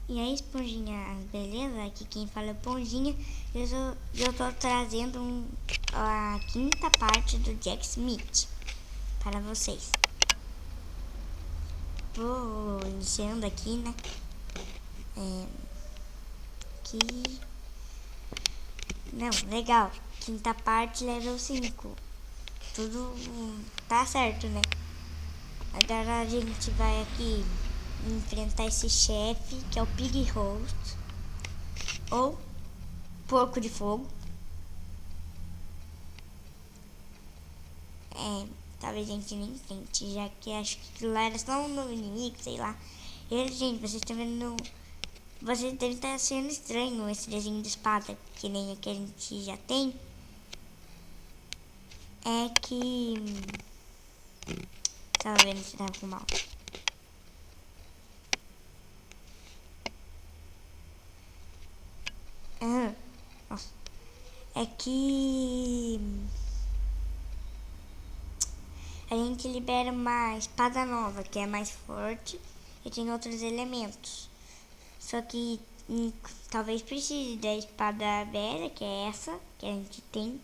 E aí, Esponjinha, beleza? Aqui quem fala é Esponjinha. Eu tô trazendo a quinta parte do Jack Smith para vocês. Vou iniciando aqui, né? Que... Não, legal. Quinta parte, level 5. Tudo tá certo, né? Agora a gente vai aqui enfrentar esse chefe, que é o Pig Roast. Ou Porco de Fogo. Talvez a gente nem enfrente, já que acho que aquilo lá era só um novo inimigo, sei lá. Gente, vocês estão vendo. Vocês devem estar sendo estranho esse desenho de espada, que nem o que a gente já tem. É que. Tava vendo se tava com mal. Nossa. É que. A gente libera uma espada nova, que é mais forte e tem outros elementos. Só que talvez precise da espada velha, que é essa que a gente tem,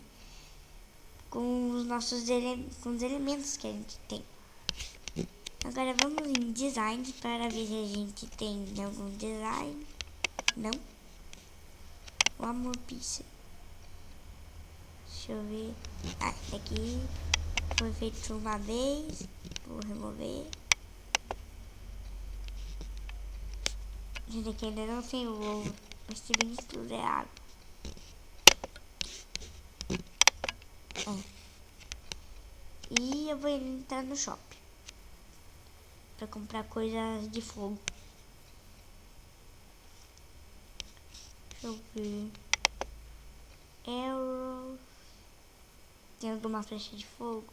com os nossos com os elementos que a gente tem. Agora vamos em design para ver se a gente tem algum design. Não. O Amor Pixel. Deixa eu ver. Esse aqui foi feito uma vez. Vou remover. Gente, aqui ainda não tem o ovo. Mas se bem que tudo é água. E eu vou entrar no shopping pra comprar coisas de fogo. Deixa eu ver. Arrows. Tem alguma flecha de fogo?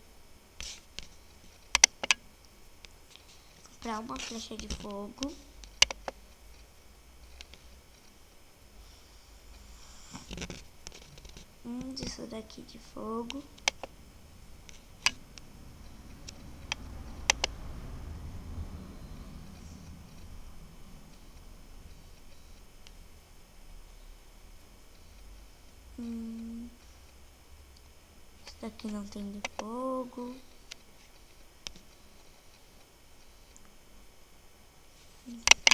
Comprar uma flecha de fogo. Disso daqui de fogo. Isso daqui não tem de fogo.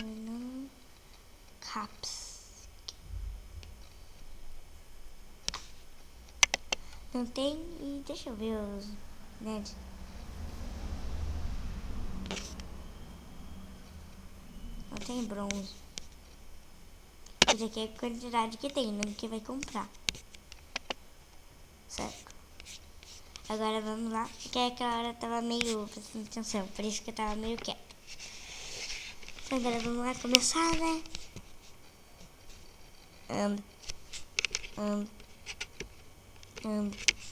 Não. Caps. Não tem. E deixa eu ver os nerds. Não tem bronze. Isso aqui é a quantidade que tem, não que vai comprar. Certo. Agora vamos lá. Que aquela hora tava meio prestando atenção, por isso que eu tava meio quieto. Então agora vamos lá começar, né?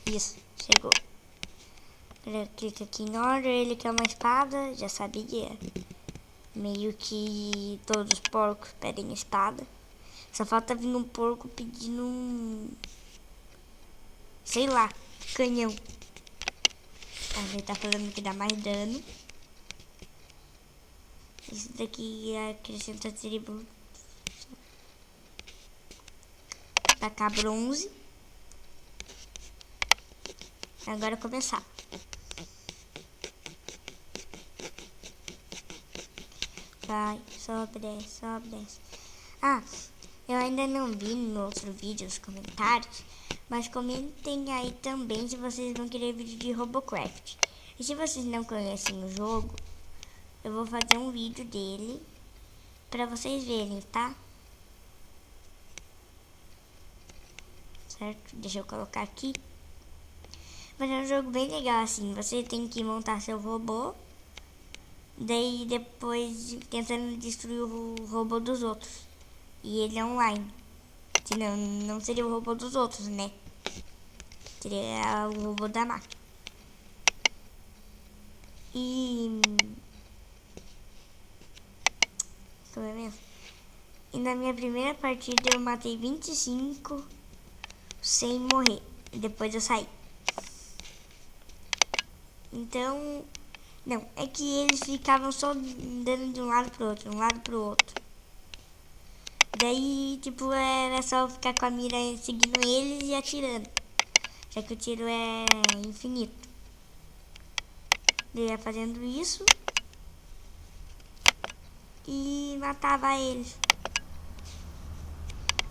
Isso, chegou. Agora clica aqui em order, ele quer uma espada, já sabia. Meio que todos os porcos pedem espada. Só falta vir um porco pedindo sei lá, canhão. Ele tá falando que dá mais dano. Isso daqui acrescenta atributo. Tacar bronze. Agora começar. Vai, sobe, desce, sobe, desce. Eu ainda não vi no outro vídeo os comentários, mas comentem aí também se vocês vão querer vídeo de Robocraft. E se vocês não conhecem o jogo, eu vou fazer um vídeo dele pra vocês verem, tá? Certo? Deixa eu colocar aqui. Mas é um jogo bem legal assim, você tem que montar seu robô, daí depois tentando destruir o robô dos outros. E ele é online. Senão não seria o robô dos outros, né? Seria o robô da máquina. E... Como é mesmo? E na minha primeira partida eu matei 25 sem morrer. E depois eu saí. Então... Não, é que eles ficavam só dando de um lado pro outro, um lado pro outro. Daí, tipo, era só ficar com a mira seguindo eles e atirando. Já que o tiro é infinito. Eu ia fazendo isso e matava eles.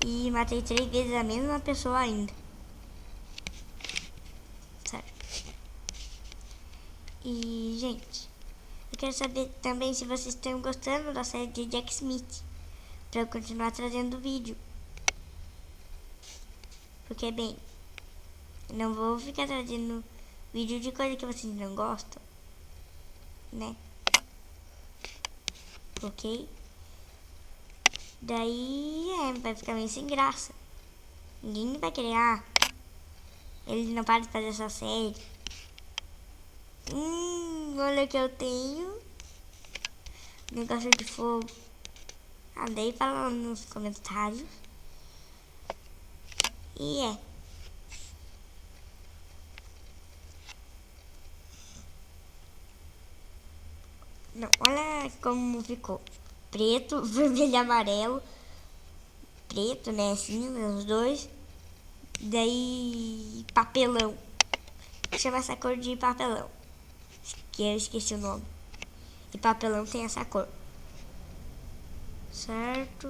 E matei 3 vezes a mesma pessoa ainda. Certo. E, gente, eu quero saber também se vocês estão gostando da série de Jack Smith. Pra eu continuar trazendo vídeo. Porque, bem, não vou ficar trazendo vídeo de coisa que vocês não gostam, né? Ok? Daí, vai ficar meio sem graça. Ninguém vai querer, ele não para de fazer essa série. Olha que eu tenho. Negócio de fogo. Daí fala nos comentários. E Não, olha como ficou. Preto, vermelho e amarelo. Preto, né? Cinza, os dois. Daí, papelão. Chama essa cor de papelão. Que eu esqueci o nome. E papelão tem essa cor. Certo?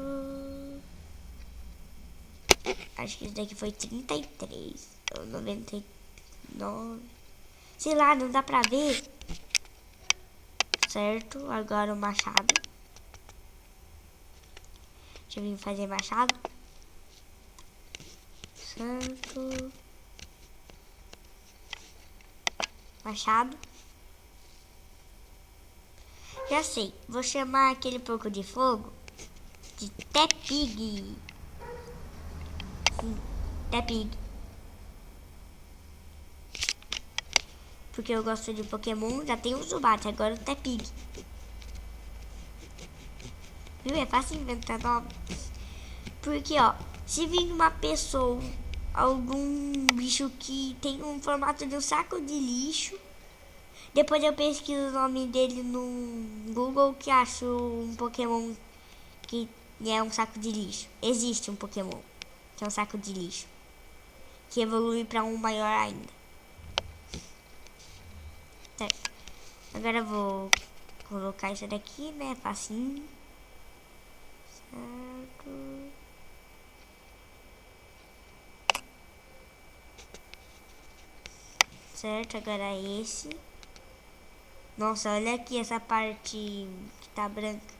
Acho que isso daqui foi 33 ou 99. Sei lá, não dá pra ver. Certo? Agora o machado. Deixa eu vir fazer machado. Certo? Machado. Já sei. Vou chamar aquele pouco de fogo de Tepig. Sim, Tepig. Porque eu gosto de Pokémon, já tem o Zubat, agora o Tepig. Viu? É fácil inventar nome. Porque, se vir uma pessoa, algum bicho que tem um formato de um saco de lixo, depois eu pesquiso o nome dele no Google, que acho um Pokémon que é um saco de lixo. Existe um Pokémon que é um saco de lixo, que evolui para um maior ainda. Certo. Agora eu vou colocar isso daqui, né? Facinho. Certo. Certo, agora esse. Nossa, olha aqui essa parte que tá branca.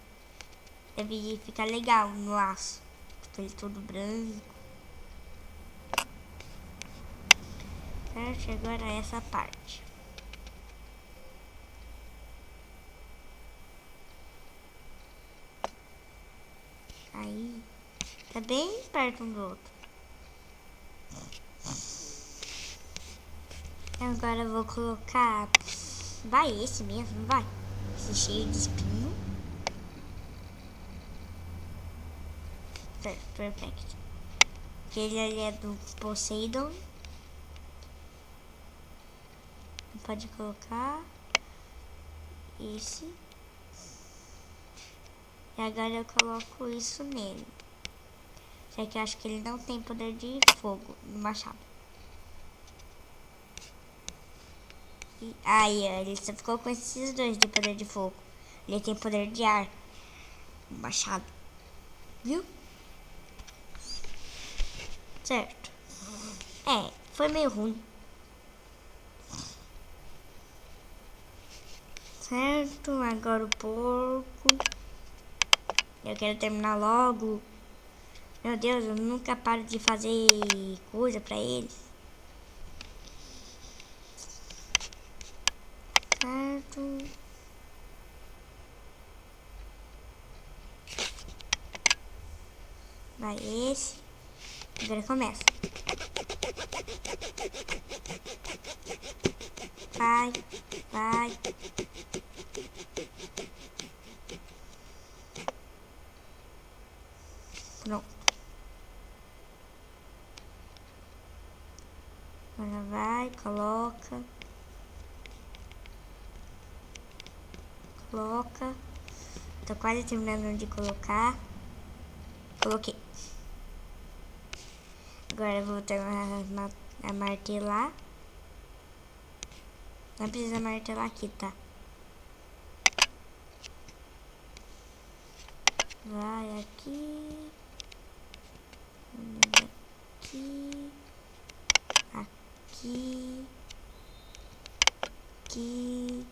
Deve ficar legal no laço. Tipo, ele todo branco. Certo, agora essa parte. Aí, tá bem perto um do outro. Agora eu vou colocar... Vai esse mesmo, vai. Esse cheio de espinho. Perfect. Aquele ali é do Poseidon. Pode colocar esse. E agora eu coloco isso nele. Já que eu acho que ele não tem poder de fogo no machado. E aí, ele só ficou com esses dois de poder de fogo. Ele tem poder de ar no machado. Viu? Certo. Foi meio ruim. Certo, agora o porco. Eu quero terminar logo. Meu Deus, eu nunca paro de fazer coisa pra eles. Certo. Vai esse. Agora começa. Vai, vai. Pronto. Agora vai, coloca. Coloca. Tô quase terminando de colocar. Coloquei. Agora eu vou a martelar. Não precisa martelar aqui, tá? Vai aqui. Aqui. Aqui. Aqui.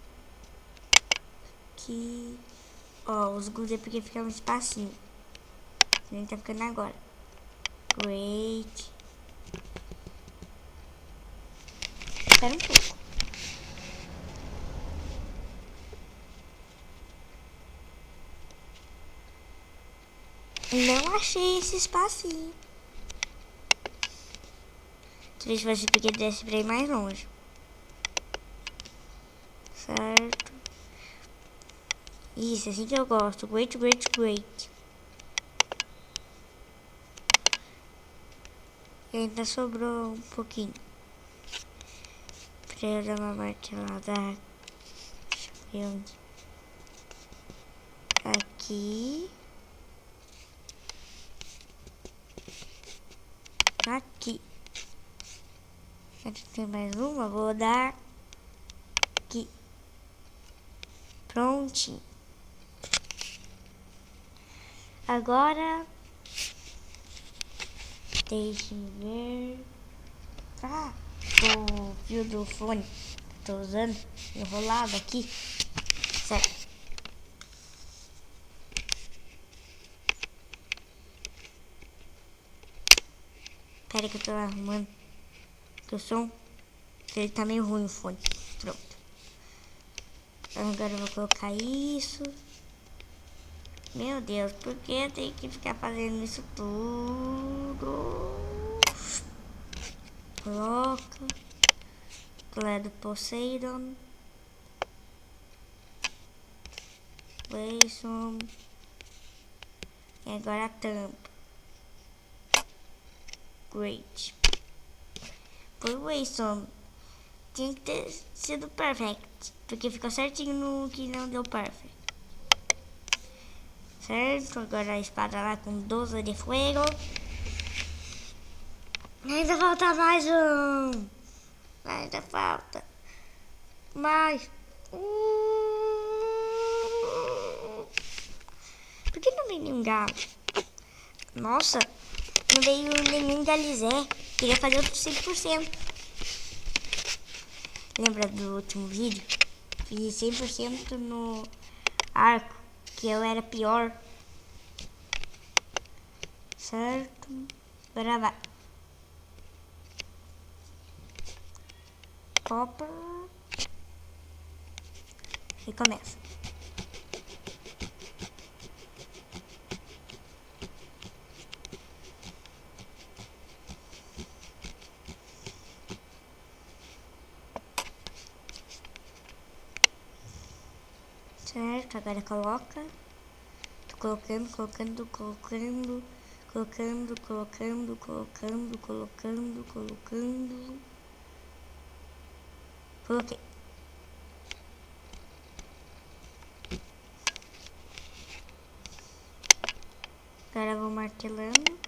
Aqui. Ó, os grudei porque fica um espacinho. Nem tá ficando agora. Great. Espera um pouco. Não achei esse espacinho. Talvez fosse porque desce pra ir mais longe. Certo. Isso, assim que eu gosto. Great, great, great. E ainda sobrou um pouquinho. Pra eu dar uma martelada. Deixa eu ver onde. Aqui. Aqui. Aqui tem mais uma. Vou dar aqui. Prontinho. Agora, deixe-me ver. Ah, o fio do fone que tô usando enrolado aqui. Certo. Pera que eu tô arrumando o som. Ele tá meio ruim o fone. Pronto. Agora eu vou colocar isso. Meu Deus, por que eu tenho que ficar fazendo isso tudo? Coloca. Clé do Poseidon. Wayson. E agora a tampa. Great. Por Wayson. Tinha que ter sido perfect. Porque ficou certinho no que não deu perfect. Certo, agora a espada lá com 12 de fogo. Ainda falta mais um. Ainda falta mais. Por que não veio nenhum galo? Nossa, não veio nenhum galizé. Queria fazer outro 100%. Lembra do último vídeo? Fiz 100% no arco, que eu era pior. Certo? Agora vai. Copa. E começa. Certo, agora coloca. Tô colocando. Coloquei. Agora vou martelando.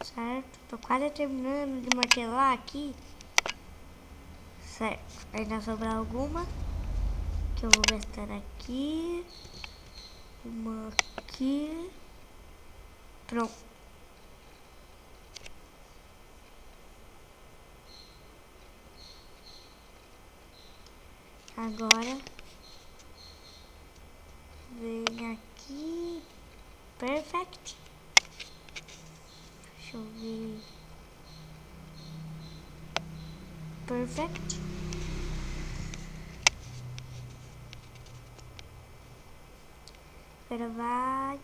Certo, tô quase terminando de martelar aqui. Certo, ainda sobrar alguma que eu vou gastar aqui. Uma aqui. Pronto. Agora vem aqui. Perfect. Deixa eu ver. Perfect. Agora vai.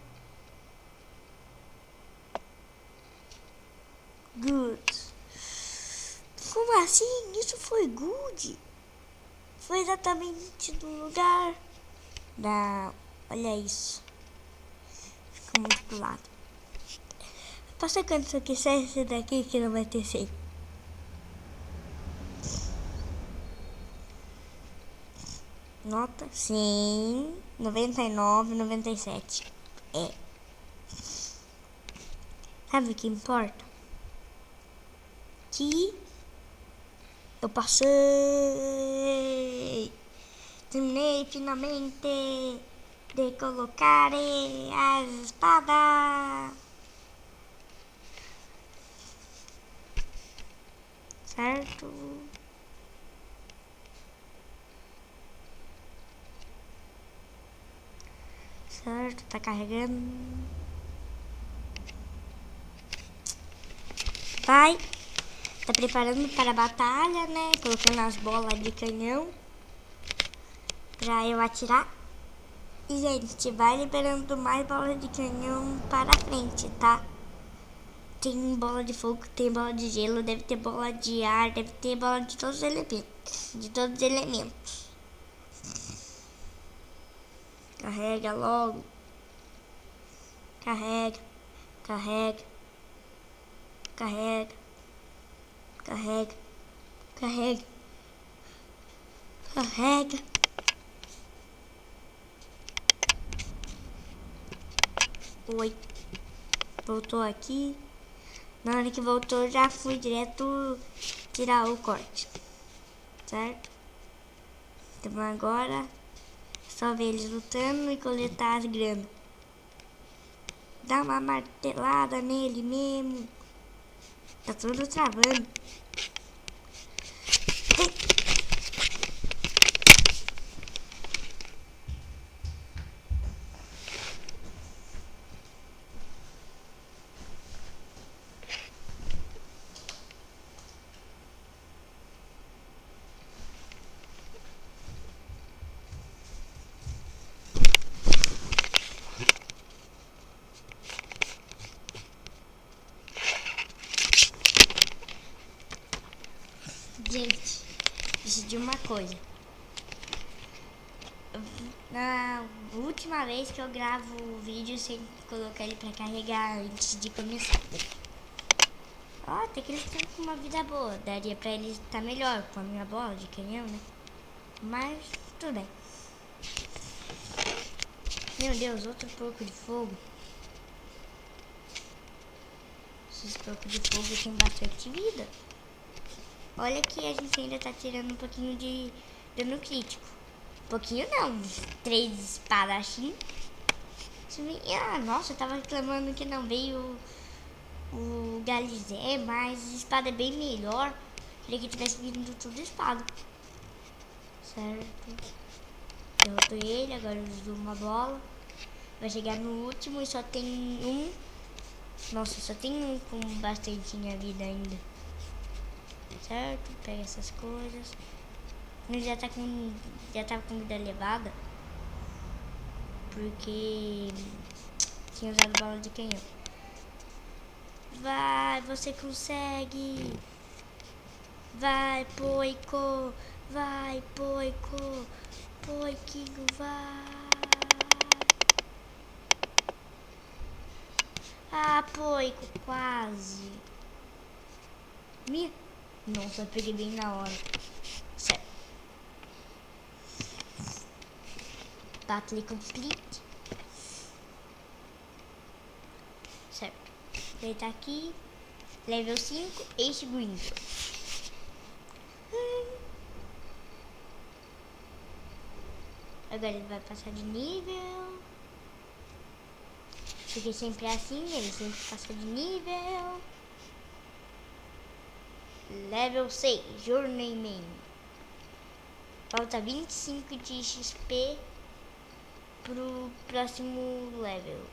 Good. sim, isso foi good. Foi exatamente no lugar da... Olha isso. Fica muito pro lado. Passa quando você quiser esse daqui que não vai ter 100. Nota 100, 99, 97. É. Sabe o que importa? Que eu passei. Terminei finalmente de colocar as espadas. Certo? Certo, tá carregando. Vai. Tá preparando para a batalha, né? Colocando as bolas de canhão pra eu atirar. E, gente, vai liberando mais bolas de canhão para frente, tá? Tem bola de fogo, tem bola de gelo, deve ter bola de ar, deve ter bola de todos os elementos. De todos os elementos. Carrega logo. Carrega. Carrega. Carrega. Carrega. Carrega. Carrega. Oi. Voltou aqui. Na hora que voltou, já fui direto tirar o corte. Certo? Então agora é só ver eles lutando e coletar as granas. Dá uma martelada nele mesmo. Tá tudo travando. Gente, decidi uma coisa. Na última vez que eu gravo o vídeo sem colocar ele pra carregar antes de começar. Ó, até que eles estão com uma vida boa. Daria pra eles estar melhor com a minha bola de canhão, né? Mas tudo bem. Meu Deus, outro porco de fogo. Esses porcos de fogo têm bastante vida. Olha que a gente ainda tá tirando um pouquinho de dano crítico. Um pouquinho não, 3 espadachim. Ah, nossa, eu tava reclamando que não veio o Galizé, mas a espada é bem melhor. Queria que tivesse vindo tudo espada. Certo. Derrotou ele, agora eu uso uma bola. Vai chegar no último e só tem um. Nossa, só tem um com bastante vida ainda. Certo, pega essas coisas. Ele já tava com vida elevada. Porque tinha usado bola de canhão. Vai, você consegue. Vai, Poico. Vai, Poico. Poiquinho, vai. Ah, Poico, quase. Nossa, eu peguei bem na hora. Certo. Battle complete. Certo. Ele tá aqui. Level 5, Ace Grindel. Agora ele vai passar de nível. Porque sempre é assim, ele sempre passa de nível. Level 6, Journeyman. Falta 25 de XP pro próximo level.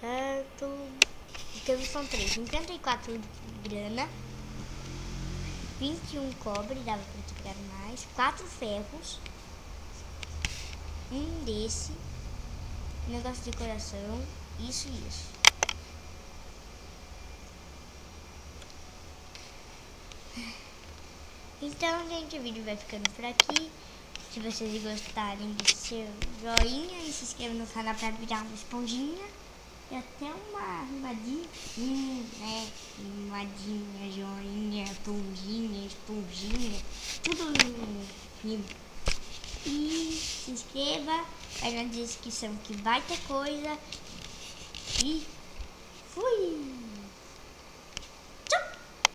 Certo. Então são 3. 54 grana. 21 cobre, dava pra te pegar mais. 4 ferros. Um desse. Negócio de coração. Isso e isso. Então, gente, o vídeo vai ficando por aqui. Se vocês gostarem, deixe seu joinha e se inscreva no canal pra virar uma esponjinha. E até uma rimadinha, né? Rimadinha, joinha, esponjinha, tudo rima. E se inscreva, vai na descrição que vai ter coisa. E fui!